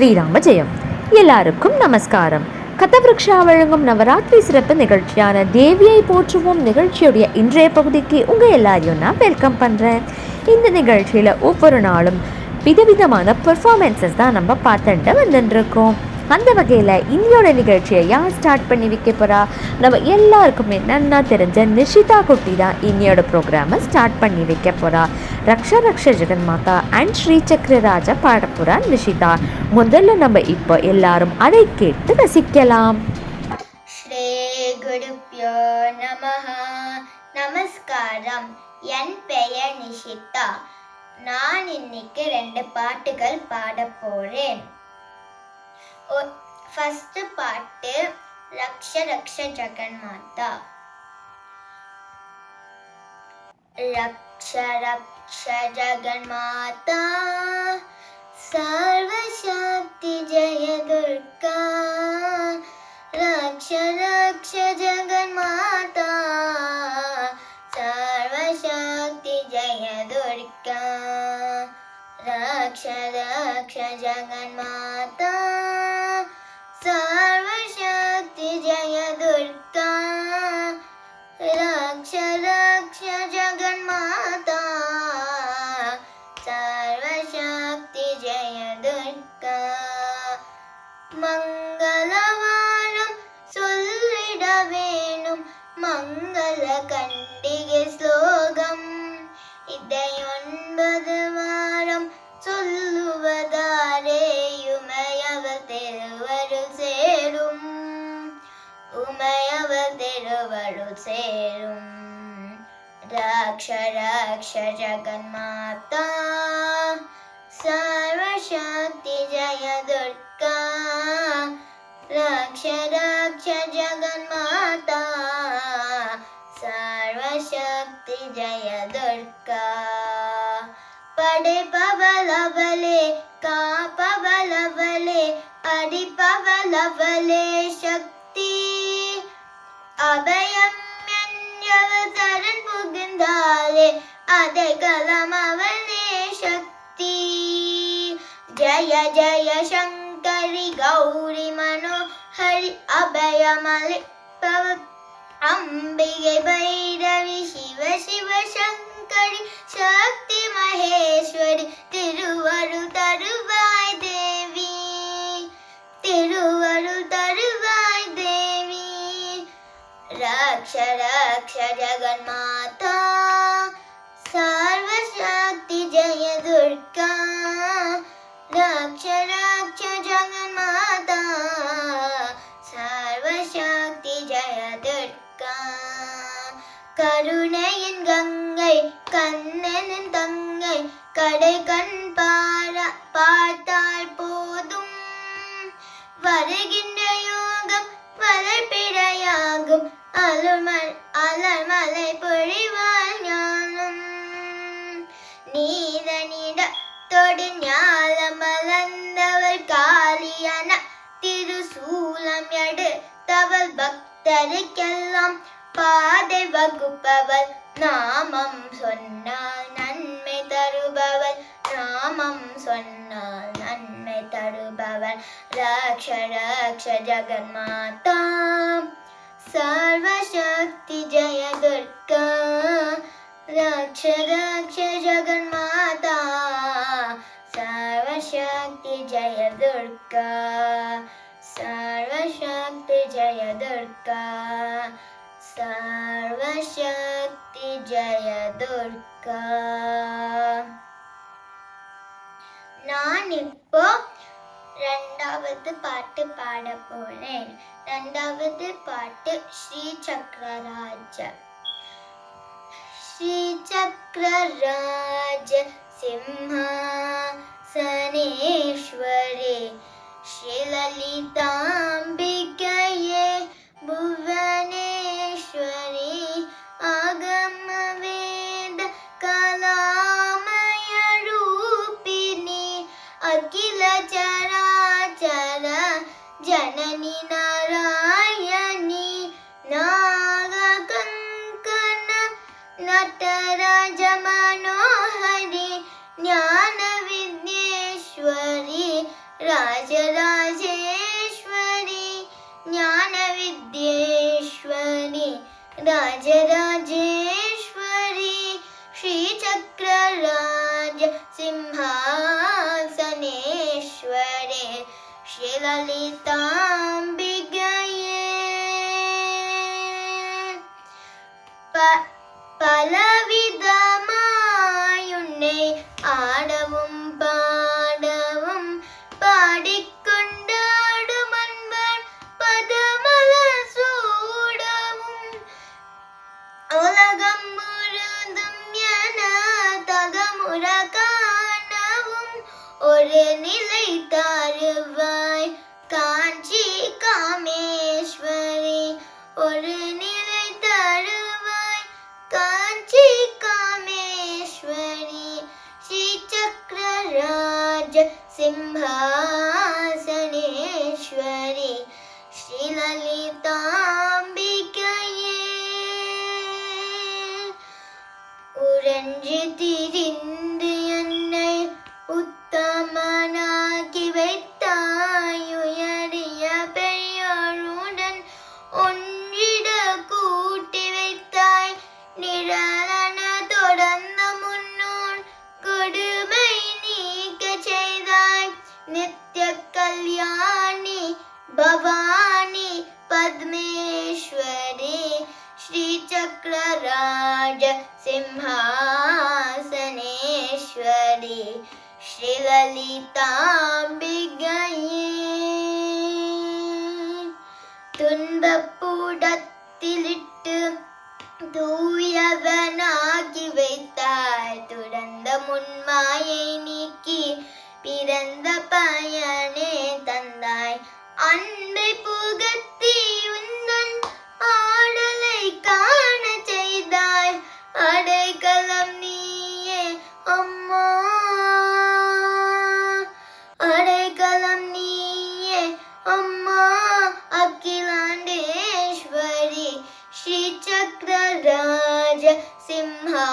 ஸ்ரீராம ஜெயம். எல்லாருக்கும் நமஸ்காரம். கதவிருக்ஷா வழங்கும் நவராத்திரி சிறப்பு நிகழ்ச்சியான தேவியை போற்றுவோம் நிகழ்ச்சியுடைய இன்றைய பகுதிக்கு உங்கள் எல்லாரையும் நான் வெல்கம் பண்ணுறேன். இந்த நிகழ்ச்சியில் ஒவ்வொரு நாளும் விதவிதமான பெர்ஃபார்மன்ஸஸ் தான் நம்ம பார்த்துட்டு வந்துட்டுருக்கோம். அந்த வகையில் இன்னையோட நிகழ்ச்சியை யார் ஸ்டார்ட் பண்ணி வைக்க போகிறா? நம்ம எல்லாருக்குமே நன்னா தெரிஞ்ச நிஷிதா குட்டி தான் இன்னையோட ப்ரோக்ராமை ஸ்டார்ட் பண்ணி வைக்க போகிறா. ரக்ஷ ரக்ஷ ஜெகன்மாதா அண்ட் ஸ்ரீ சக்கரராஜா பாட போகிறா நிஷிதா. முதல்ல நம்ம இப்போ எல்லாரும் அதை கேட்டு ரசிக்கலாம். ஸ்ரீ குருப்யோ நமஹ. நமஸ்காரம். என் பெயர் நிஷிதா. நான் இன்னைக்கு 2 பாட்டுகள் பாட போறேன். ஃபர்ஸ்ட் பாட்டு ரக்ஷ ரக்ஷ ஜெகன்மாதா. ரக்ஷ ரக்ஷ ஜெகன்மாதா சர்வசக்தி ஜெய துர்கா. ரக்ஷ ரக்ஷ ஜெகன்மாதா சர்வசக்தி ஜெய துர்கா. ரக்ஷ ரக்ஷ ஜெகன்மாதா सर्वशक्ति जय दुर्गा. रक्ष रक्ष जगन्माता सर्वशक्ति जय दुर्गा. मंगलवारम சொல்லிட வேணும் மங்கள கண்டிகை ஸ்லோகம். இதை 9 வாரம் சொல்லுவதாரே உமையவர் திருவருள் சேரும். உமையவர் திருவருள் சேரும். ரக்ஷ ரக்ஷ ஜெகன்மாதா சர்வசக்தி ஜெய துர்கா. ரக்ஷ ரக்ஷ ஜெகன்மாதா சர்வசக்தி ஜெய துர்கா. படைப்பவளவளே காப்பவளவளே அடிப்பவளவளே சக்தி. அபயம் என்றவள் சரண் புகுந்தாலே அதை களமவளே சக்தி. ஜய ஜய சங்கரி கௌரி மனோஹரி அபயமளிப்பவ அம்பிகை பைரவி சிவ சிவ சங்கரி சக்தி மகேஸ்வரி. திருவருள் தருவாய் தேவி திருவருள் தருவாய் தேவி. ரக்ஷ ரக்ஷ ஜெகன்மாதா சர்வசக்தி ஜெய துர்கா. ரக்ஷ ரக்ஷ ஜெகன்மாதா சர்வசக்தி ஜெய துர்கா. கருணையின் கங்கை கண்ணனின் தங்கை கடை கண் பார்த்தால் போதும். வருகின்ற யோகம் வளர்ப்பிடையாகும் அலமலை பொழிவாள் ஞானம். நீதனிடத்தோடு ஞாலம் மலர்ந்தவள் காளியான திருசூலம் எடுத்தவள் பக்தருக்கெல்லாம் பாதை வகுப்பவள். நாமம் சொன்னால் நன்மை தருபவள். நாமம் சொன்னால் நன்மை தருபவள். ரக்ஷ ரக்ஷ ஜெகன்மாதா சர்வசக்தி ஜெய துர்கா. ரக்ஷ ரக்ஷ ஜெகன்மாதா சர்வசக்தி ஜெய துர்கா. சர்வசக்தி ஜெய துர்கா. சர்வசக்தி ஜெய துர்கா. நான் இப்போ 2வது பாட்டு பாட போறேன். 2வது பாட்டு ஸ்ரீ சக்கரராஜ. ஸ்ரீ சக்கரராஜ சிம்ஹாசனேஸ்வரே ஸ்ரீலலிதாம்பிகையே புவனேஸ்வரி ஆகம வேத கலாமய ரூபிணி அகில சராச்சர ஜனனி நாராயணி நாக கங்கன நட்டராஜ மனோஹரி ஞான வித்யேஸ்வரி രാജരാജേശ്വരി ജ്ഞാനവിദ്യേശ്വരി രാജരാജേശ്വരി ശ്രീചക്രരാജ സിംഹാസനേശ്വരി ശ്രീലളിതാംബികയേ പലവിധമായുണ്ണേ ആടവും പാടവും പാടിക്കൊണ്ടാടുമൻപർ പദമല സൂടവും ഉലകം മുഴുതും തകമുറ കാണവും ഒരു നിலை താരുവാய் കാഞ്ചി കാമേശ്വരി ഒരു നിலை താരുവാய் കാഞ്ചി കാമേശ്വരി ശ്രീചക്രരാജ സിംഹാസനേശ്വരി ശ്രീലളിതാംബികയേ ഉരഞ്ചു തിരിந்து என்னை உத்தமனாக்கி வைத்தாயுயரிய பெரியோருடன் ஒன்றிட கூட்டி வைத்தாய் நிழலன தொடர்ந்த முன்னோர் கொடுமை நீக்க செய்தாய் நித்ய கல்யாணி பவானி பத்மேஸ்வரி श्रीचक्रराज सिंहासनेश्वरी श्रीललिताम्बिकये துன்பப்புடத்திலிட்டு தூயவனாகி வைத்தாய் துறந்த முன்மாயை நீக்கி பிறந்த பயனே தந்தாய் அன்பை புகத்தி உன்னன் ஆடலை காண செய்தாய் அடைக்கலம் நீயே அம்மா அடைக்கலம் நீயே அம்மா அகிலாண்டேஸ்வரி ஸ்ரீசக்ரராஜ சிம்ஹாசனேஸ்வரி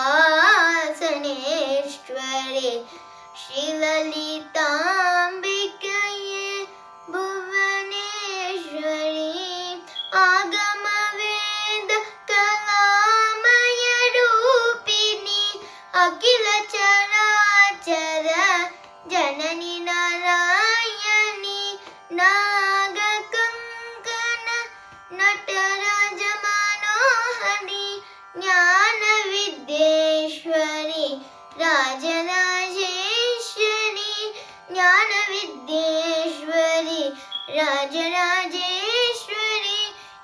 ஸ்ரீலலிதாம்பிகையே புவனேஸ்வரி ஆகமவேத கலாமய ரூபிணி அகில சராச்சர ஜனனி நாராயணி நாககங்கன நடராஜ மனோஹரி ஞான வித்யேஸ்வரி ராஜராஜேஸ்வரி ஞான வித்யேஸ்வரி ராஜராஜேஸ்வரி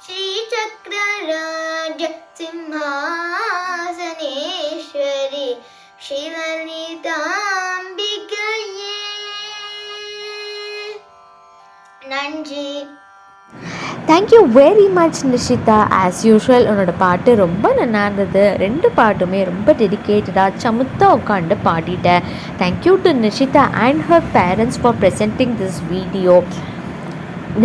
श्रीचक्रराज सिंहासनेश्वरी श्रीललिताम्बिकये நன்றி. Thank you very much Nishitha. As usual உன்னோட பாட்டு ரொம்ப நல்லா இருந்தது. 2 பாட்டுமே ரொம்ப டெடிக்கேட்டடாக சமுத்தாக உட்காந்து பாடிட்டேன். Thank you to Nishita and her parents for presenting this video.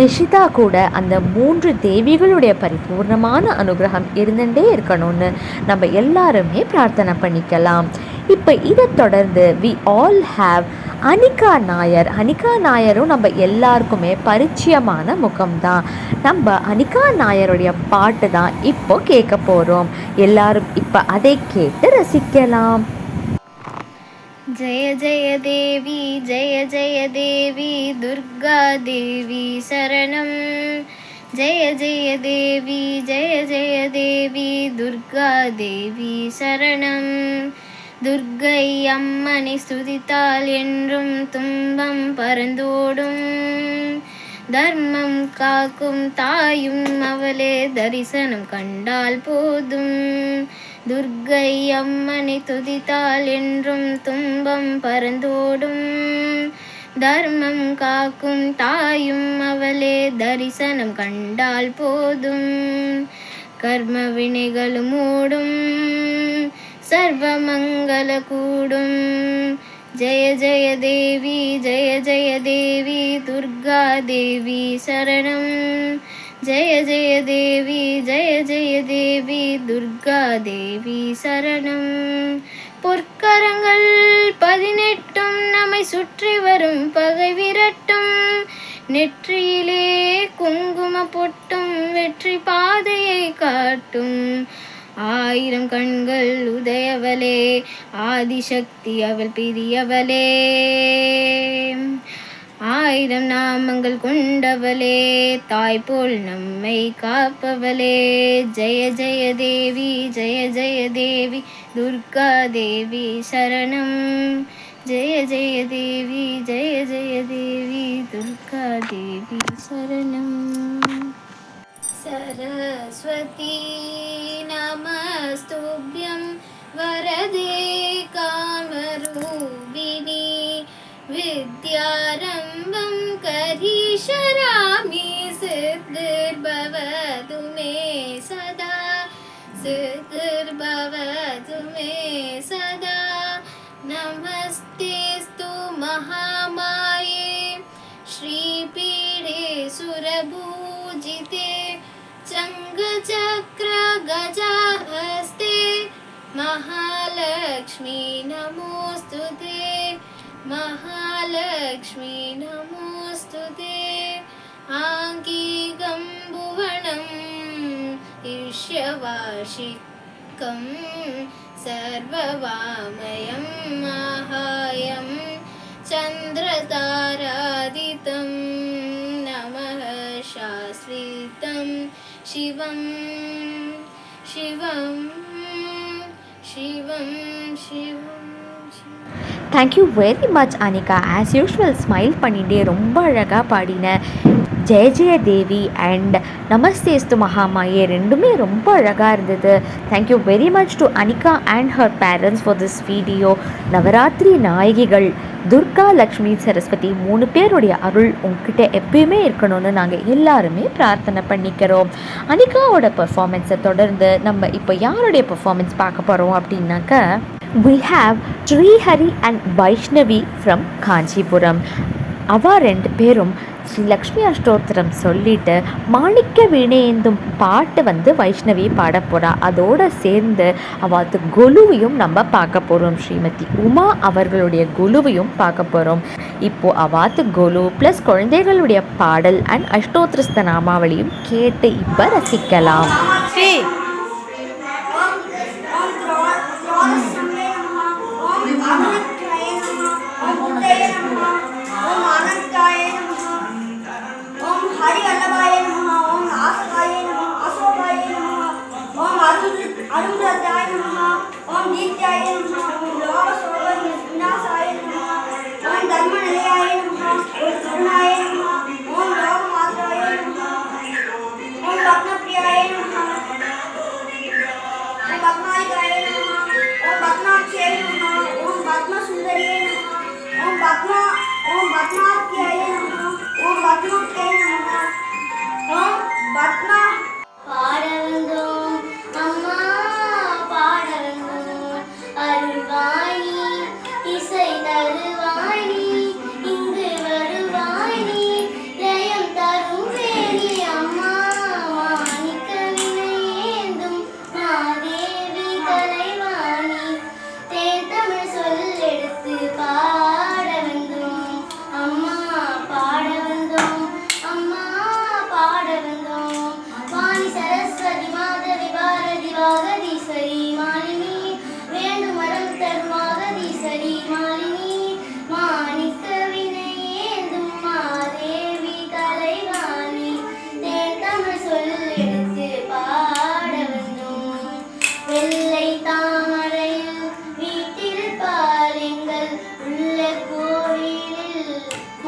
Nishita கூட அந்த 3 தேவிகளுடைய பரிபூர்ணமான அனுகிரகம் இருந்துகிட்டே இருக்கணும்னு நம்ம எல்லாருமே பிரார்த்தனை பண்ணிக்கலாம். இப்போ இதை தொடர்ந்து we all have Anika Nair. Anika நாயரும் நம்ம எல்லாருக்குமே பரிச்சயமான முகம்தான். நம்ம அனிகா நாயருடைய பாட்டு தான் இப்போ கேட்க போகிறோம். எல்லாரும் இப்போ அதை கேட்டு ரசிக்கலாம். जय जय देवी दुर्गा देवी शरणं जय जय देवी दुर्गा देवी शरणं துர்க்கை அம்மனை ஸ்துதித்தால் என்றும் துன்பம் பறந்தோடும் தர்மம் காக்கும் தாயும் அவளே தரிசனம் கண்டால் போதும் துர்க்கை அம்மனை துதித்தால் என்றும் துன்பம் பறந்தோடும் தர்மம் காக்கும் தாயும் அவளே தரிசனம் கண்டால் போதும் கர்ம வினைகளும் மூடும் சர்வமங்கள கூடும் ஜெய ஜெய தேவி துர்கா தேவி சரணம் ஜெய ஜெய தேவி துர்கா தேவி சரணம் பொற்கரங்கள் 18 நம்மை நம்மை சுற்றி வரும் பகை விரட்டும், நெற்றியிலே குங்கும பொட்டும் வெற்றி பாதையை காட்டும். ஆயிரம் கண்கள் உதயவளே, ஆதிசக்தி அவள் பிரியவளே, ஆயிரம் நாமங்கள் கொண்டவளே, தாய் போல் நம்மை காப்பவளே. ஜெய ஜெய தேவி ஜெய ஜெய தேவி துர்கா தேவி சரணம். ஜெய ஜெய தேவி ஜெய ஜெய தேவி துர்கா தேவி சரணம். सरस्वती नमस्तुभ्यं वरदे कामरूपिणी, विद्यारम्भं करिष्यामि सिद्धिर्भवतु मे सदा, सिद्धिर्भवतु मे सदा. नमस्तेस्तु महामाये श्रीपीठे सुरपूजिते, चङ्गचक्र गजाहस्ते, महालक्ष्मी नमोस्तुते, महालक्ष्मी नमोस्तुते. आङ्गिकं भुवनम् ईर्ष्यवार्षिकं, सर्ववामयं माहायं चन्द्रतारादितं, नमः शाश्वतं शिवं शिवं शिवं शिवं. Thank you very much Anika. As usual smile பண்ணிகிட்டே ரொம்ப அழகாக பாடின. ஜெய ஜெய தேவி அண்ட் நமஸ்தேஸ்து மகாமாயே ரெண்டுமே ரொம்ப அழகாக இருந்தது. Thank you very much to Anika and her parents for this video. Navaratri நாயகிகள் துர்கா, லக்ஷ்மி, சரஸ்வதி 3 பேருடைய அருள் உங்ககிட்ட எப்பயுமே இருக்கணும்னு நாங்கள் எல்லாருமே பிரார்த்தனை பண்ணிக்கிறோம். அனிகாவோட பெர்ஃபார்மன்ஸை தொடர்ந்து நம்ம இப்போ யாருடைய பெர்ஃபார்மன்ஸ் பார்க்க போகிறோம் அப்படின்னாக்க, we have Srihari and Vaishnavi from Kanchipuram. அவா 2 பேரும் ஸ்ரீ லக்ஷ்மி அஷ்டோத்திரம் சொல்லிட்டு மாணிக்க வீணேந்தும் பாட்டு வைஷ்ணவி பாட போகிறா. அதோடு சேர்ந்து அவாத்து குலுவையும் நம்ம பார்க்க போகிறோம். ஸ்ரீமதி உமா அவர்களுடைய குலுவையும் பார்க்க போகிறோம். இப்போது அவாத்து குலு ப்ளஸ் குழந்தைகளுடைய பாடல் அண்ட் அஷ்டோத்திரஸ்த நாமாவளியும் கேட்டு இப்போ ரசிக்கலாம். अरुणदाय नमः, ओम नित्याय नमः, ओम लोकशोभन विनाशाय नमः, ओम धर्मनिलयाय नमः, ओम करुणाय नमः, ओम लोकमात्राय नमः, ओम भक्तप्रियाय नमः, ओम भक्तनायकाय नमः, ओम भक्तनाक्षाय नमः, ओम भक्तसुंदर्याय नमः, ओम भक्तनाथ्याय नमः, ओम भक्तनाथ्याय नमः, ओम भक्तना பாடவந்தோம் அம்மா பாடவந்தோம், அருள்வாணி இசை தருவாணி, இங்கு வருவாணி லயம் தரும் வேணி, அம்மா மாணிக்க வினையேந்தும் மாதேவி கலைவாணி, தேர்தமிழ் சொல்லெடுத்து பாடவந்தோம் அம்மா பாடவந்தோம், அம்மா பாடவந்தோம். வாணி சரஸ்வதி மாதவி பாரதி வாகதீஸ்வரி மாலினி, வேண்டும் வரம் தரும் வாகதீஸ்வரி மாலினி, மாணிக்க வினையேந்தும் மாதேவி கலைவாணி, தேர்தமிழ் சொல்லெடுத்து பாட வந்தோம். வெள்ளை தாமரையில் வீட்டிருப்பார், எங்கள் உள்ள கோவிலில்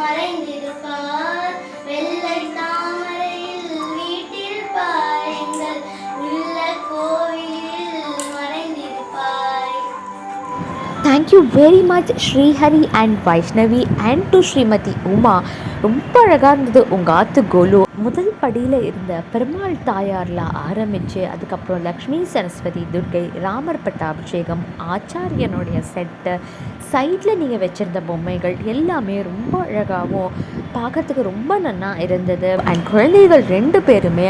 மறைந்திருப்பார். வெள்ளை தாமரையில் வீட்டிருப்பார், எங்கள் உள்ள கோவிலில் மறைந்திருப்பார். Thank you very much Srihari and Vaishnavi and to Srimathi Uma. ரொம்ப அழகாக இருந்தது உங்கள் ஆத்து கோலு. முதல் படியில் இருந்த பெருமாள் தாயாரில் ஆரம்பித்து அதுக்கப்புறம் லக்ஷ்மி, சரஸ்வதி, துர்கை, ராமர் பட்டாபிஷேகம், ஆச்சாரியனுடைய செட்டு, சைடில் நீங்கள் வச்சுருந்த பொம்மைகள் எல்லாமே ரொம்ப அழகாகவும் பார்க்கறதுக்கு ரொம்ப நல்லா இருந்தது. அண்ட் குழந்தைகள் 2 பேருமே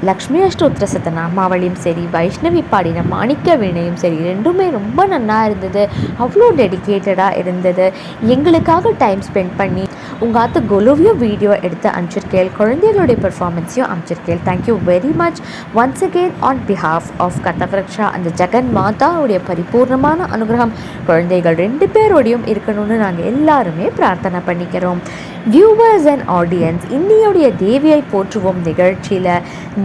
லக்ஷ்மி அஷ்டோத்திர சத்தநாமாவளியும் சரி, வைஷ்ணவி பாடின மாணிக்க வீணையும் சரி, ரெண்டுமே ரொம்ப நல்லா இருந்தது. அவ்வளோ டெடிக்கேட்டடாக இருந்தது. எங்களுக்காக டைம் ஸ்பெண்ட் பண்ணி உங்கள் ஆத்து கொலுவையும் வீடியோ எடுத்து அனுப்பிச்சிருக்கேன். குழந்தைகளுடைய பெர்ஃபார்மன்ஸையும் அனுப்பிச்சிருக்கேன். Thank you very much once again on behalf of Kathavriksha. அந்த ஜெகன் மாதாவுடைய பரிபூர்ணமான அனுகிரகம் குழந்தைகள் 2 பேரோடையும் இருக்கணும்னு நாங்கள் எல்லாருமே பிரார்த்தனை பண்ணிக்கிறோம். வியூவர்ஸ் அண்ட் ஆடியன்ஸ், இன்னையோடைய தேவியை போற்றுவோம் நிகழ்ச்சியில்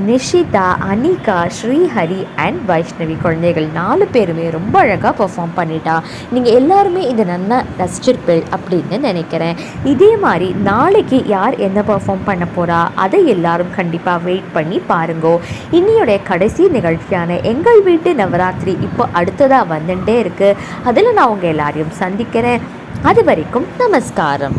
நிஷிதா, அனிகா, ஸ்ரீஹரி அண்ட் வைஷ்ணவி குழந்தைகள் 4 பேருமே ரொம்ப அழகாக பெர்ஃபார்ம் பண்ணிட்டா. நீங்கள் எல்லாருமே இதை நல்லா ரசிச்சிருப்பீள் அப்படின்னு நினைக்கிறேன். இதே மாதிரி நாளைக்கு யார் என்ன பெர்ஃபார்ம் பண்ண போகிறா அதை எல்லாரும் கண்டிப்பாக வெயிட் பண்ணி பாருங்கோ. இன்னையோடைய கடைசி நிகழ்ச்சியான எங்கள் வீட்டு நவராத்திரி இப்போ அடுத்ததாக வந்துட்டே இருக்குது. அதில் நான் உங்கள் எல்லாரையும் சந்திக்கிறேன். அது வரைக்கும் நமஸ்காரம்.